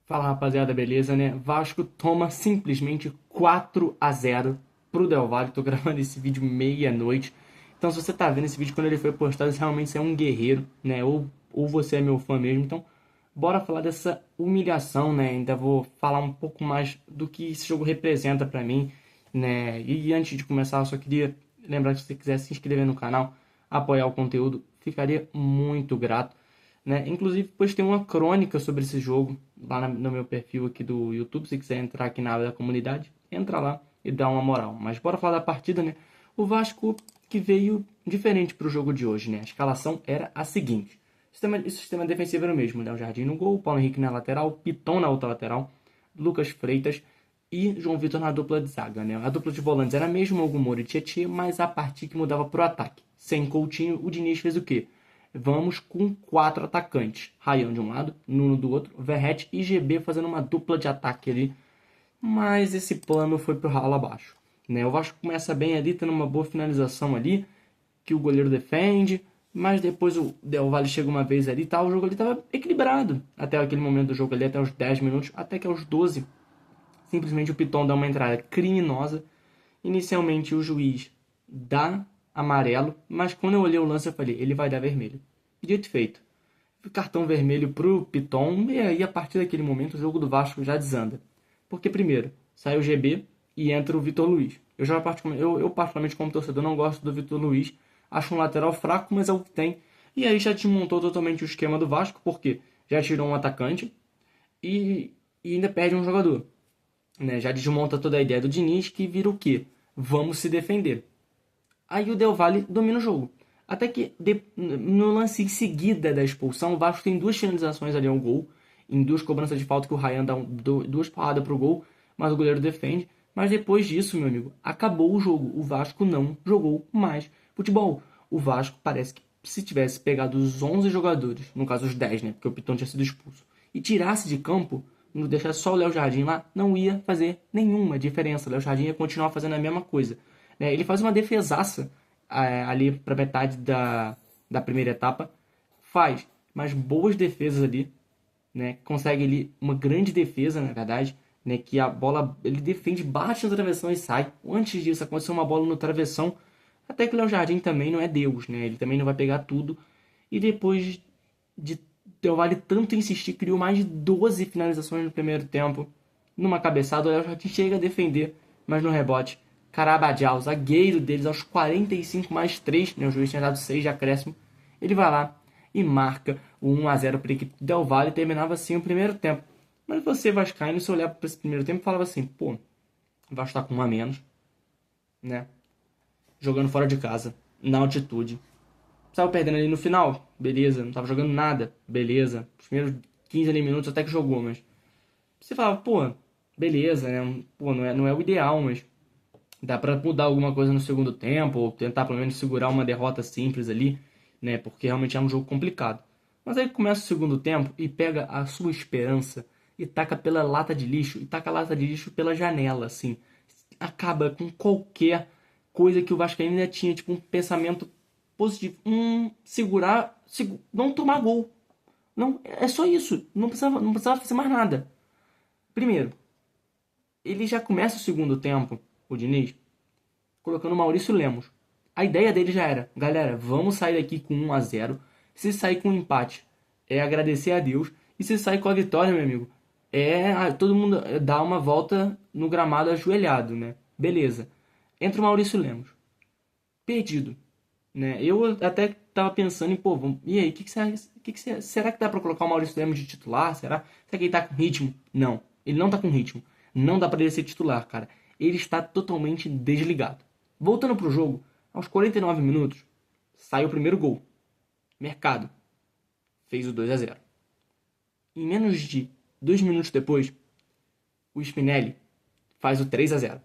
Fala rapaziada, beleza, né? Vasco toma simplesmente 4-0 pro Del Valle. Tô gravando esse vídeo meia-noite. Então, se você tá vendo esse vídeo quando ele foi postado, realmente você é um guerreiro, né? Ou você é meu fã mesmo. Então, bora falar dessa humilhação, né? Ainda vou falar um pouco mais do que esse jogo representa pra mim, né? E antes de começar, eu só queria lembrar que se você quiser se inscrever no canal, apoiar o conteúdo, ficaria muito grato, né? Inclusive, depois tem uma crônica sobre esse jogo lá no meu perfil aqui do YouTube. Se quiser entrar aqui na área da comunidade, entra lá e dá uma moral. Mas bora falar da partida, né? O Vasco que veio diferente para o jogo de hoje, né? A escalação era a seguinte: o sistema defensivo era o mesmo: Léo Jardim no gol, Paulo Henrique na lateral, Piton na outra lateral, Lucas Freitas e João Vitor na dupla de zaga, né? A dupla de volantes era mesmo Hugo Moura e Tietchan, mas a partir que mudava pro ataque. Sem Coutinho, o Diniz fez o quê? Vamos com 4 atacantes. Ryan de um lado, Nuno do outro, Verratti e GB fazendo uma dupla de ataque ali. Mas esse plano foi pro ralo abaixo, né? O Vasco começa bem ali, tendo uma boa finalização ali, que o goleiro defende, mas depois o Del Valle chega uma vez ali e tal, o jogo ali estava equilibrado até aquele momento do jogo ali, até os 10 minutos, até que aos 12 simplesmente o Piton dá uma entrada criminosa. Inicialmente o juiz dá amarelo, mas quando eu olhei o lance eu falei, ele vai dar vermelho. E dito e feito. Cartão vermelho pro Piton, e aí a partir daquele momento o jogo do Vasco já desanda. Porque primeiro, sai o GB e entra o Vitor Luiz. Eu particularmente como torcedor não gosto do Vitor Luiz, acho um lateral fraco, mas é o que tem. E aí já desmontou totalmente o esquema do Vasco, porque já tirou um atacante e ainda perde um jogador, né? Já desmonta toda a ideia do Diniz, que vira o quê? Vamos se defender. Aí o Del Valle domina o jogo. Até que no lance em seguida da expulsão, o Vasco tem duas finalizações ali ao gol, em duas cobranças de falta que o Ryan dá duas porradas pro gol, mas o goleiro defende. Mas depois disso, meu amigo, acabou o jogo. O Vasco não jogou mais futebol. O Vasco parece que se tivesse pegado os 11 jogadores, no caso os 10, né, porque o Piton tinha sido expulso, e tirasse de campo, não deixasse só o Léo Jardim lá, não ia fazer nenhuma diferença. O Léo Jardim ia continuar fazendo a mesma coisa, né? Ele faz uma defesaça ali para metade da primeira etapa, faz, mas boas defesas ali, né? Consegue ali uma grande defesa, na verdade, né? Que a bola ele defende, bate na travessão e sai. Antes disso aconteceu uma bola no travessão, até que o Léo Jardim também não é Deus, né? Ele também não vai pegar tudo. E depois de Del Valle tanto insistir, criou mais de 12 finalizações no primeiro tempo. Numa cabeçada, o Léo Jardim chega a defender, mas no rebote, Carabadial, zagueiro deles, aos 45 mais 3, né? O juiz tinha dado 6 de acréscimo. Ele vai lá e marca o 1-0 para a equipe do Del Valle e terminava assim o primeiro tempo. Mas você, vascaíno, se olhar para esse primeiro tempo, falava assim, pô, o Vasco tá com um a menos, né? Jogando fora de casa, na altitude. Estava perdendo ali no final, beleza. Não estava jogando nada, beleza. Os primeiros 15 ali minutos até que jogou, mas você falava, pô, beleza, né? Pô, não é o ideal, mas dá pra mudar alguma coisa no segundo tempo, ou tentar pelo menos segurar uma derrota simples ali, né? Porque realmente é um jogo complicado. Mas aí começa o segundo tempo e pega a sua esperança e taca pela lata de lixo, e taca a lata de lixo pela janela, assim. Acaba com qualquer coisa que o Vascaíno ainda tinha, tipo um pensamento positivo. Segurar, não tomar gol. Não, é só isso. Não precisava fazer mais nada. Primeiro, ele já começa o segundo tempo, o Diniz, colocando o Maurício Lemos. A ideia dele já era, galera, vamos sair daqui com 1-0. Se sair com um empate, é agradecer a Deus. E se sair com a vitória, meu amigo, todo mundo dá uma volta no gramado ajoelhado, né? Beleza. Entra o Maurício Lemos. Perdido, né? Eu até tava pensando em, pô, e aí, será que dá pra colocar o Maurício Lemos de titular? Será que ele tá com ritmo? Não, ele não tá com ritmo. Não dá pra ele ser titular, cara. Ele está totalmente desligado. Voltando pro jogo, aos 49 minutos, sai o primeiro gol. Mercado fez o 2-0. Em menos de 2 minutos depois, o Spinelli faz o 3-0,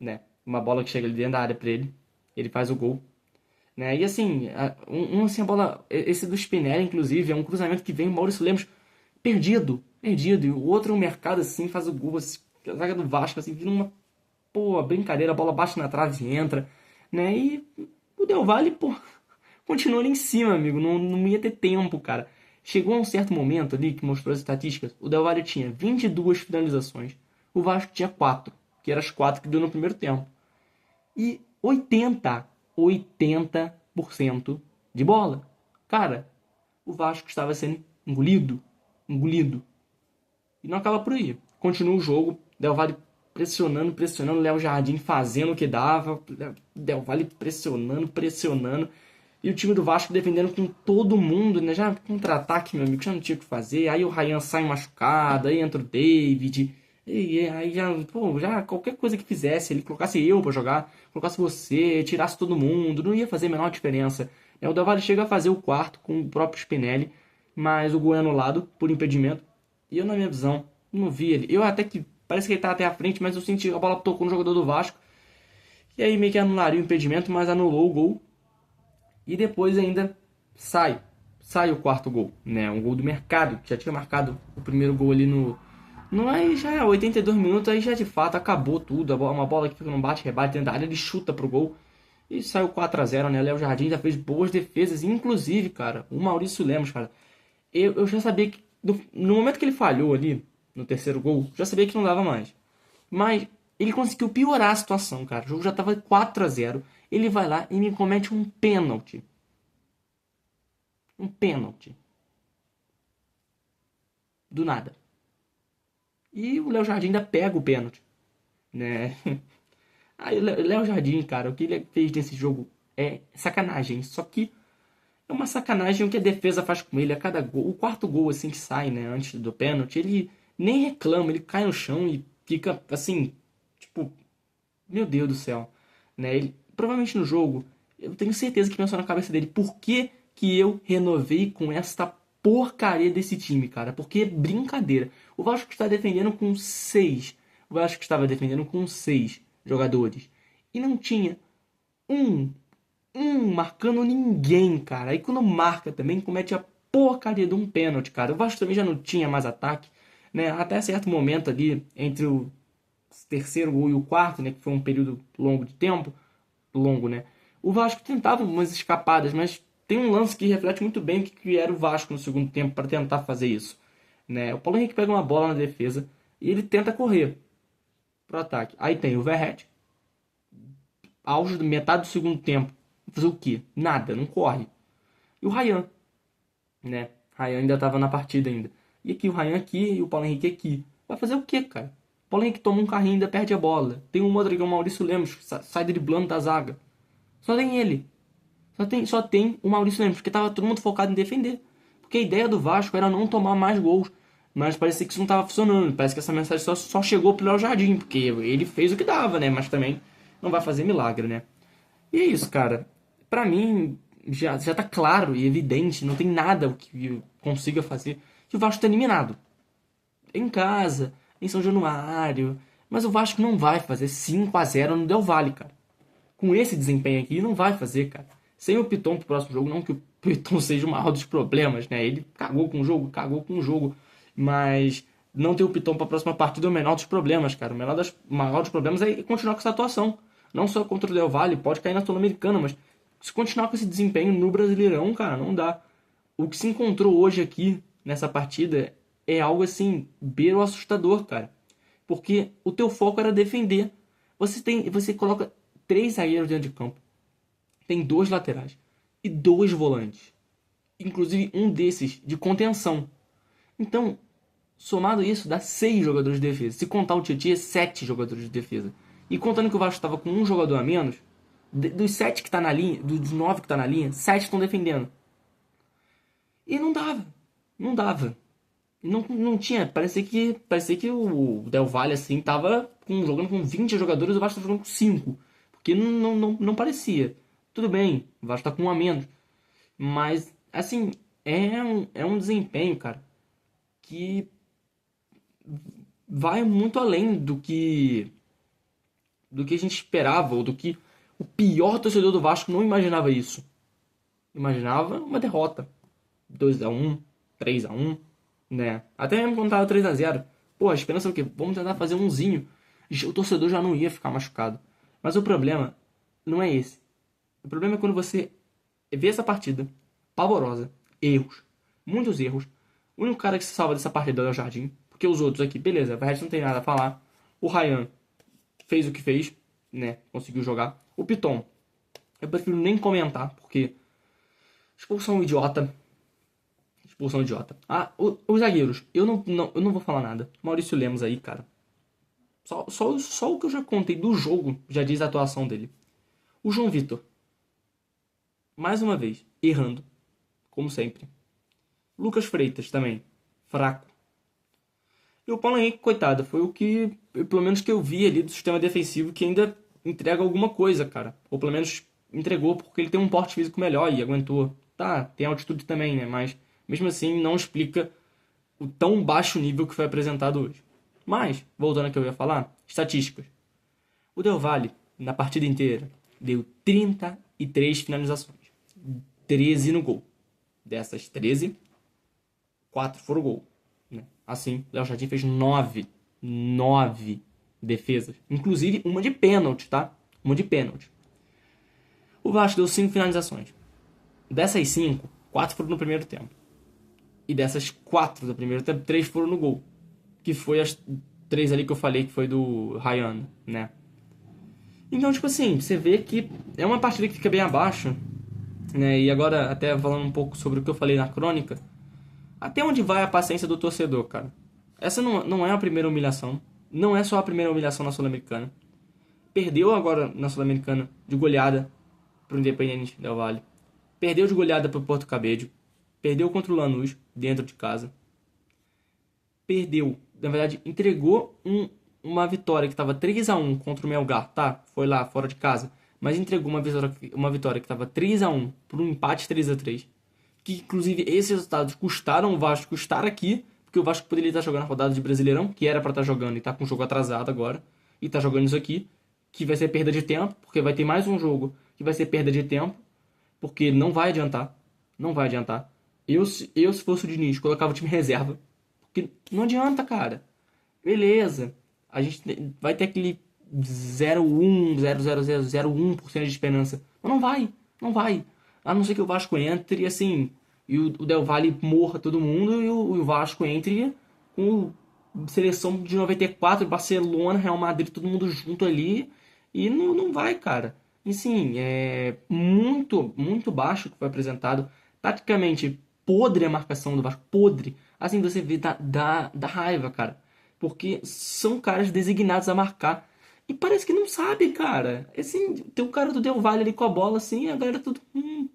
né? Uma bola que chega ali dentro da área pra ele, ele faz o gol, né? E assim, assim, a bola, esse do Spinelli, inclusive, é um cruzamento que vem o Maurício Lemos perdido, e o outro, o Mercado, assim, faz o gol, assim, a zaga do Vasco, assim, vira uma, pô, brincadeira, a bola bate na trave e entra, né? E o Del Valle, pô, continua ali em cima, amigo, não ia ter tempo, cara. Chegou a um certo momento ali que mostrou as estatísticas, o Del Valle tinha 22 finalizações, o Vasco tinha 4, que eram as 4 que deu no primeiro tempo. E 80% de bola. Cara, o Vasco estava sendo engolido. E não acaba por aí. Continua o jogo, Del Valle pressionando, Léo Jardim fazendo o que dava, Del Valle pressionando. E o time do Vasco defendendo com todo mundo, né? Já contra-ataque, meu amigo, já não tinha o que fazer. Aí o Ryan sai machucado, aí entra o David. E aí já, pô, já qualquer coisa que fizesse, ele colocasse eu pra jogar, colocasse você, tirasse todo mundo, não ia fazer a menor diferença. O Del Valle chega a fazer o quarto com o próprio Spinelli, mas o gol é anulado por impedimento. E eu, na minha visão, não vi ele. Eu até que, parece que ele tá até à frente, mas eu senti a bola tocou no jogador do Vasco. E aí meio que anularia o impedimento, mas anulou o gol. E depois ainda sai o quarto gol, né? Um gol do Mercado, que já tinha marcado o primeiro gol ali no... Não, aí já é 82 minutos, aí já de fato acabou tudo. Uma bola que fica no bate-rebate dentro da área, ele chuta pro gol. E saiu 4-0, né? Léo Jardim já fez boas defesas. Inclusive, cara, o Maurício Lemos, cara. Eu já sabia que... No momento que ele falhou ali, no terceiro gol, já sabia que não dava mais. Mas ele conseguiu piorar a situação, cara. O jogo já tava 4-0. Ele vai lá e me comete um pênalti. Um pênalti. Do nada. E o Léo Jardim ainda pega o pênalti, né? Aí o Léo Jardim, cara, o que ele fez nesse jogo é sacanagem. Só que é uma sacanagem o que a defesa faz com ele a cada gol. O quarto gol, assim, que sai, né, antes do pênalti, ele nem reclama, ele cai no chão e fica, assim, tipo, meu Deus do céu, né? Ele, provavelmente no jogo, eu tenho certeza que pensou na cabeça dele, por que que eu renovei com esta porcaria desse time, cara? Porque é brincadeira. O Vasco está defendendo com 6. O Vasco estava defendendo com 6 jogadores. E não tinha um, marcando ninguém, cara. Aí quando marca também, comete a porcaria de um pênalti, cara. O Vasco também já não tinha mais ataque, né? Até certo momento ali, entre o terceiro gol e o quarto, né? Que foi um período longo de tempo. Longo, né? O Vasco tentava umas escapadas, mas tem um lance que reflete muito bem o que era o Vasco no segundo tempo para tentar fazer isso, né? O Paulo Henrique pega uma bola na defesa e ele tenta correr pro ataque. Aí tem o Verratti, auge de metade do segundo tempo. Fazer o quê? Nada, não corre. E o Ryan, né? Ryan ainda tava na partida ainda. E aqui o Ryan aqui e o Paulo Henrique aqui. Vai fazer o quê, cara? O Paulo Henrique toma um carrinho e ainda perde a bola. Tem um outro que é o Maurício Lemos, sai driblando da zaga. Só tem ele. Só tem o Maurício Lemos, porque tava todo mundo focado em defender. Porque a ideia do Vasco era não tomar mais gols. Mas parecia que isso não tava funcionando. Parece que essa mensagem só chegou pro Léo Jardim, porque ele fez o que dava, né? Mas também não vai fazer milagre, né? E é isso, cara. Pra mim, já tá claro e evidente, não tem nada o que eu consiga fazer, que o Vasco tá eliminado. Em casa, em São Januário. Mas o Vasco não vai fazer 5-0 no Del Valle, cara. Com esse desempenho aqui, não vai fazer, cara. Sem o Piton pro próximo jogo, não que o Piton seja o maior dos problemas, né? Ele cagou com o jogo. Mas não ter o Piton pra próxima partida é o menor dos problemas, cara. O maior dos problemas é continuar com essa atuação. Não só contra o Del Valle, pode cair na Sul-Americana, mas se continuar com esse desempenho no Brasileirão, cara, não dá. O que se encontrou hoje aqui, nessa partida, é algo assim, beira o assustador, cara. Porque o teu foco era defender. Você coloca 3 zagueiros dentro de campo. Tem 2 laterais e 2 volantes. Inclusive um desses de contenção. Então, somado isso, dá 6 jogadores de defesa. Se contar o Tietchan, 7 jogadores de defesa. E contando que o Vasco estava com um jogador a menos, dos 7 que tá na linha, dos 9 que tá na linha, 7 estão defendendo. E não dava. Não dava. Não tinha. Parecia que o Del Valle, assim, tava jogando com 20 jogadores e o Vasco tava jogando com 5. Porque não parecia. Tudo bem, o Vasco tá com um a menos. Mas, assim, é um desempenho, cara, que vai muito além do que a gente esperava, ou do que o pior torcedor do Vasco não imaginava isso. Imaginava uma derrota. 2-1, 3-1, né? Até mesmo quando tava 3-0. Pô, a esperança é o quê? Vamos tentar fazer umzinho. O torcedor já não ia ficar machucado. Mas o problema não é esse. O problema é quando você vê essa partida pavorosa, erros, muitos erros. O único cara que se salva dessa partida é o Jardim, porque os outros aqui, beleza, o resto não tem nada a falar. O Ryan fez o que fez, né? Conseguiu jogar. O Piton, eu prefiro nem comentar, porque expulsão idiota. Expulsão idiota. Os zagueiros, eu não vou falar nada. Maurício Lemos aí, cara. Só o que eu já contei do jogo já diz a atuação dele. O João Vitor, mais uma vez, errando, como sempre. Lucas Freitas também, fraco. E o Paulo Henrique, coitado, foi o que, pelo menos que eu vi ali do sistema defensivo, que ainda entrega alguma coisa, cara. Ou pelo menos entregou porque ele tem um porte físico melhor e aguentou. Tá, tem altitude também, né? Mas mesmo assim não explica o tão baixo nível que foi apresentado hoje. Mas, voltando ao que eu ia falar, estatísticas. O Del Valle, na partida inteira, deu 33 finalizações. 13 no gol. Dessas 13, 4 foram gol. Né? Assim, Léo Jardim fez 9 defesas. Inclusive uma de pênalti, tá? Uma de pênalti. O Vasco deu 5 finalizações. Dessas 5, 4 foram no primeiro tempo. E dessas 4 do primeiro tempo, 3 foram no gol. Que foi as 3 ali que eu falei que foi do Ryan, né? Então, tipo assim, você vê que é uma partida que fica bem abaixo, né? E agora, até falando um pouco sobre o que eu falei na crônica, até onde vai a paciência do torcedor, cara? Essa não é a primeira humilhação. Não é só a primeira humilhação na Sul-Americana. Perdeu agora na Sul-Americana de goleada pro Independiente Del Valle. Perdeu de goleada pro Porto Cabedelo. Perdeu contra o Lanús, dentro de casa. Perdeu, na verdade, entregou uma vitória que estava 3-1 contra o Melgar, tá? Foi lá, fora de casa. Mas entregou uma vitória que estava 3-1 por um empate 3-3. Que, inclusive, esses resultados custaram o Vasco estar aqui, porque o Vasco poderia estar jogando a rodada de Brasileirão, que era para estar jogando e tá com o jogo atrasado agora, e tá jogando isso aqui, que vai ser perda de tempo, porque vai ter mais um jogo que vai ser perda de tempo, porque não vai adiantar. Não vai adiantar. Se fosse o Diniz, colocava o time reserva. Porque não adianta, cara. Beleza. A gente vai ter aquele 0,1, 0,0001% de esperança. Mas não vai. Não vai. A não ser que o Vasco entre e assim. E o Del Valle morra todo mundo. E o Vasco entre com seleção de 94, Barcelona, Real Madrid, todo mundo junto ali. E não vai, cara. E sim, é muito, muito baixo o que foi apresentado. Taticamente, podre a marcação do Vasco. Podre. Assim, você vê da raiva, cara. Porque são caras designados a marcar. E parece que não sabe, cara. Assim, tem o cara do Del Valle ali com a bola, assim, a galera tudo.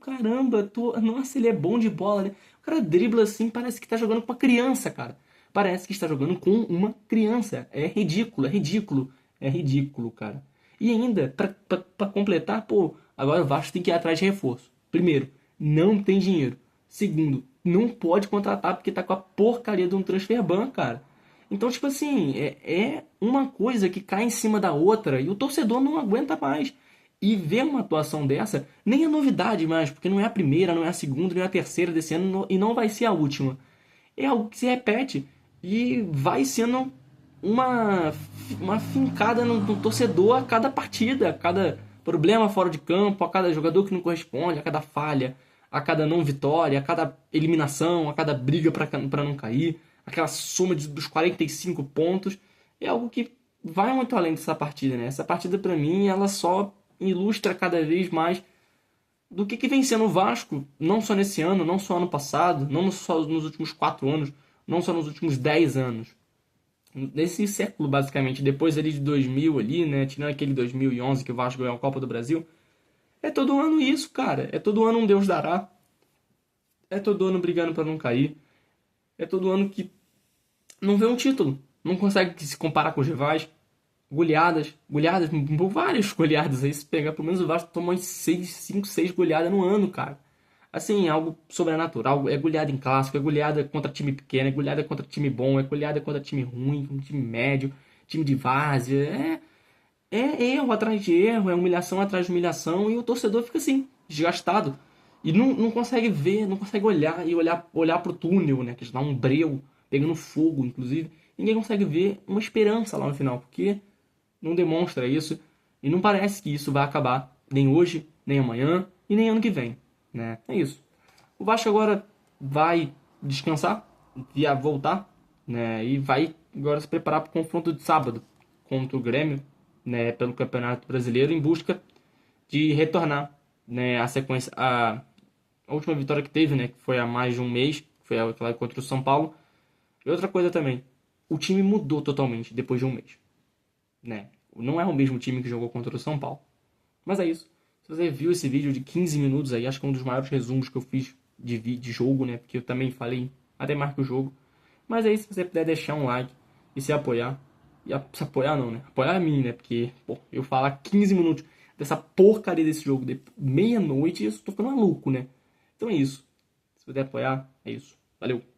Caramba, nossa, ele é bom de bola, né? O cara dribla assim, parece que tá jogando com uma criança, cara. Parece que está jogando com uma criança. É ridículo, é ridículo. É ridículo, cara. E ainda, pra completar, pô, agora o Vasco tem que ir atrás de reforço. Primeiro, não tem dinheiro. Segundo, não pode contratar porque tá com a porcaria de um transfer ban, cara. Então, tipo assim, é uma coisa que cai em cima da outra e o torcedor não aguenta mais. E ver uma atuação dessa nem é novidade mais, porque não é a primeira, não é a segunda, não é a terceira desse ano e não vai ser a última. É algo que se repete e vai sendo uma fincada no torcedor a cada partida, a cada problema fora de campo, a cada jogador que não corresponde, a cada falha, a cada não vitória, a cada eliminação, a cada briga para não cair, aquela soma dos 45 pontos. É algo que vai muito além dessa partida, né? Essa partida, para mim, ela só ilustra cada vez mais do que vem sendo o Vasco, não só nesse ano, não só ano passado, não só nos últimos 4 anos, não só nos últimos 10 anos. Nesse século, basicamente, depois ali de 2000 ali, né, tirando aquele 2011 que o Vasco ganhou a Copa do Brasil, é todo ano isso, cara. É todo ano um Deus dará. É todo ano brigando para não cair. É todo ano que não vê um título. Não consegue se comparar com os rivais. Goleadas, várias goleadas aí. Se pegar, pelo menos o Vasco tomou 5, 6 goleadas no ano, cara. Assim, algo sobrenatural. É goleada em clássico, é goleada contra time pequeno, é goleada contra time bom, é goleada contra time ruim, time médio, time de várzea. É erro atrás de erro, é humilhação atrás de humilhação, e o torcedor fica assim, desgastado. E não consegue ver, não consegue olhar e olhar pro túnel, né? Que já dá um breu, pegando fogo, inclusive. Ninguém consegue ver uma esperança lá no final, porque não demonstra isso. E não parece que isso vai acabar nem hoje, nem amanhã e nem ano que vem, né? É isso. O Vasco agora vai descansar, voltar, né? E vai agora se preparar para o confronto de sábado contra o Grêmio, né? Pelo Campeonato Brasileiro, em busca de retornar, né? A sequência, a última vitória que teve, né? Que foi há mais de um mês, foi aquela contra o São Paulo. E outra coisa também, o time mudou totalmente depois de um mês, né? Não é o mesmo time que jogou contra o São Paulo. Mas é isso. Se você viu esse vídeo de 15 minutos aí, acho que é um dos maiores resumos que eu fiz de jogo, né? Porque eu também falei até mais que o jogo. Mas aí, se você puder deixar um like e se apoiar. Se apoiar não, né? Apoiar a mim, né? Porque, pô, eu falar 15 minutos dessa porcaria desse jogo de meia-noite, eu tô ficando maluco, né? Então é isso. Se puder apoiar, é isso. Valeu!